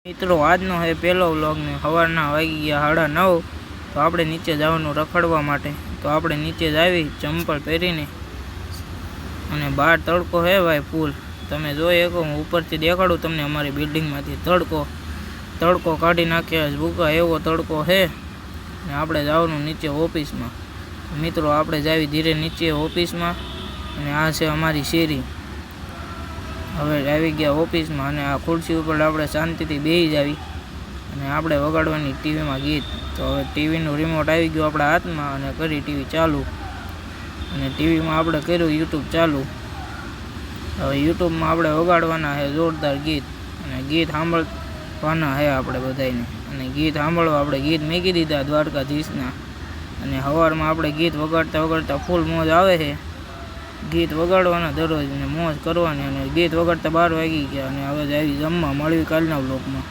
મિત્રો આજનો હે પહેલો વ્લોગ ને સવારના વાગી ગયા 9:30 તો આપણે નીચે જવાનું રખડવા માટે તો આપણે નીચે જ આવી ચંપલ પહેરીને અને બહાર તડકો હે ભાઈ ફૂલ તમે જોઈ શકો હું ઉપરથી દેખાડું તમને અમારી બિલ્ડિંગમાંથી તડકો કાઢી નાખ્યા ભૂકા એવો તડકો હે ને આપણે જવાનું નીચે ઓફિસમાં મિત્રો આપણે જાવી ધીરે નીચે ઓફિસમાં અને આ છે અમારી શેરી હવે આવી ગયા ઓફિસમાં અને આ ખુરશી ઉપર આપણે શાંતિથી બેસી જાવી અને આપણે વગાડવાની ટીવીમાં ગીત તો હવે ટીવીનું રિમોટ આવી ગયું આપણા હાથમાં અને કરી ટીવી ચાલુ અને ટીવીમાં આપણે કર્યું યુટ્યુબ ચાલુ હવે યુટ્યુબમાં આપણે વગાડવાના છે જોરદાર ગીત અને ગીત સાંભળવાના છે આપણે બધાને અને ગીત સાંભળવા આપણે ગીત મૂકી દીધા દ્વારકાધીશના અને સવારમાં આપણે ગીત વગાડતા ફૂલ મોજ આવે છે ગીત વગાડવાના દરરોજ ને મોજ કરવાની અને ગીત વગાડતા 12 વાગી ગયા અને હવે આવી જમવા મળવી કાલના બ્લોગમાં।